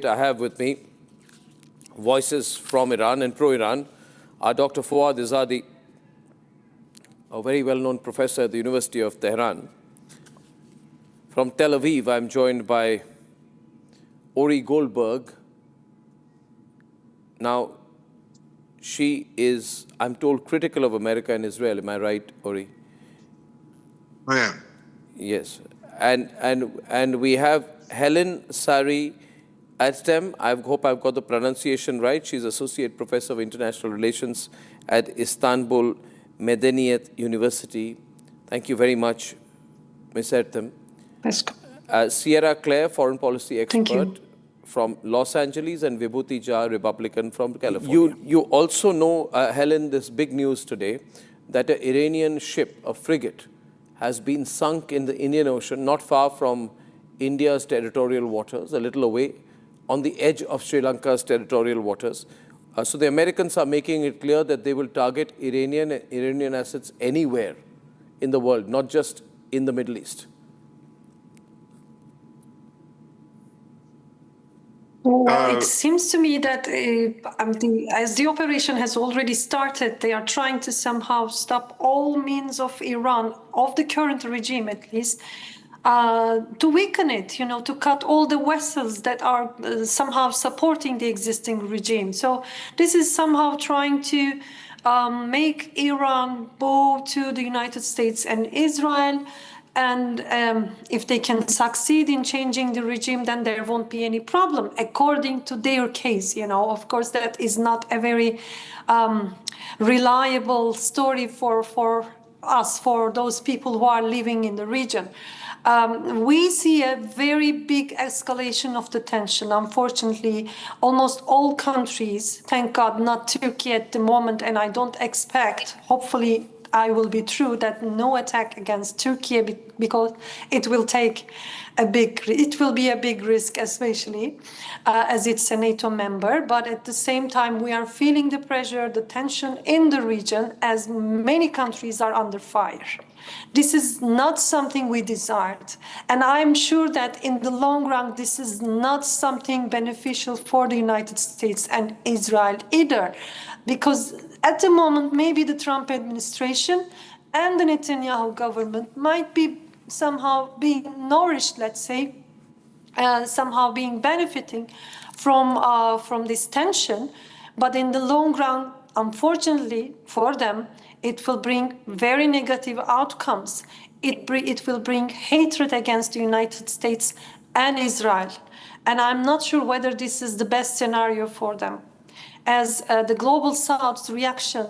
I have with me voices from Iran and pro-Iran are Dr. Fouad Izadi, a very well-known professor at the University of Tehran. From Tel Aviv, I'm joined by Ori Goldberg. Now, she is, I'm told, critical of America and Israel. Am I right, Ori? I am. Yes. And we have Helen Sari Adstem. I hope I've got the pronunciation right. She's Associate Professor of International Relations at Istanbul Medeniyet University. Thank you very much, Ms. Adstem. Sierra Claire, Foreign Policy Expert from Los Angeles, and Vibhuti Jha, Republican from California. You also know, Helen, this big news today, that an Iranian ship, a frigate, has been sunk in the Indian Ocean, not far from India's territorial waters, a little away, on the edge of Sri Lanka's territorial waters. So the Americans are making it clear that they will target Iranian assets anywhere in the world, not just in the Middle East. Well, it seems to me that as the operation has already started, they are trying to somehow stop all means of Iran, of the current regime at least, to weaken it, to cut all the vessels that are somehow supporting the existing regime. So this is somehow trying to make Iran bow to the United States and Israel. And if they can succeed in changing the regime, then there won't be any problem, according to their case. Of course, that is not a very reliable story for us, for those people who are living in the region. We see a very big escalation of the tension. Unfortunately, almost all countries, thank God, not Turkey at the moment, and I don't expect, hopefully, I will be true that no attack against Turkey, because it will be a big risk, especially as it's a NATO member. But at the same time, we are feeling the pressure, the tension in the region, as many countries are under fire. This is not something we desired. And I'm sure that in the long run, this is not something beneficial for the United States and Israel either. Because at the moment, maybe the Trump administration and the Netanyahu government might be somehow being nourished, let's say, somehow being benefiting from this tension. But in the long run, unfortunately for them, it will bring very negative outcomes. It will bring hatred against the United States and Israel. And I'm not sure whether this is the best scenario for them, as the global South's reaction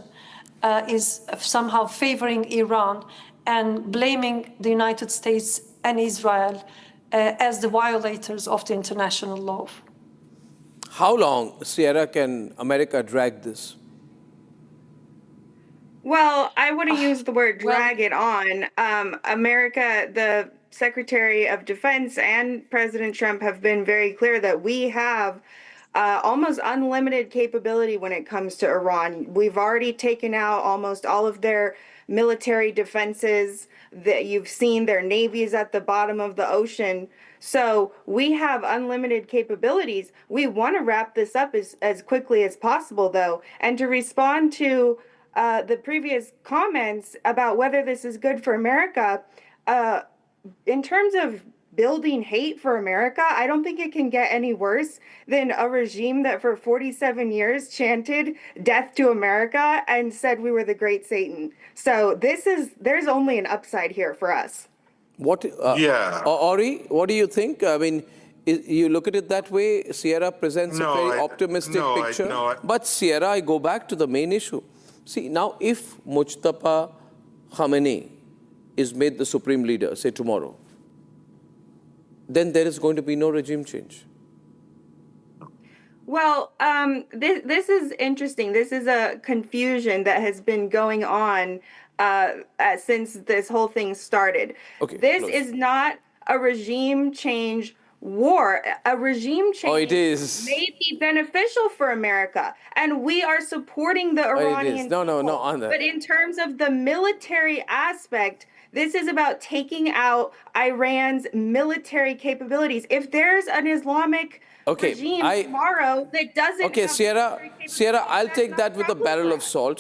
is somehow favoring Iran and blaming the United States and Israel as the violators of the international law. How long, Sierra, can America drag this? Well, I wouldn't use the word drag it on. America, the Secretary of Defense and President Trump have been very clear that we have almost unlimited capability when it comes to Iran. We've already taken out almost all of their military defenses. That you've seen their navies at the bottom of the ocean. So we have unlimited capabilities. We want to wrap this up as quickly as possible, though. And to respond to the previous comments about whether this is good for America, in terms of building hate for America, I don't think it can get any worse than a regime that for 47 years chanted death to America and said we were the great Satan. So there's only an upside here for us. Ori, what do you think? I mean, you look at it that way. Sierra presents a very optimistic picture. But Sierra, I go back to the main issue. See, now if Mujtaba Khamenei is made the supreme leader, say tomorrow, then there is going to be no regime change. Well, this is interesting. This is a confusion that has been going on since this whole thing started. This is not a regime change war. A regime change may be beneficial for America, and we are supporting the Iranian people. On that. But in terms of the military aspect, this is about taking out Iran's military capabilities. If there's an Islamic Okay, regime tomorrow that doesn't Okay, have Sierra, military Sierra, capability. I'll That's take not that with a barrel of problematic. salt.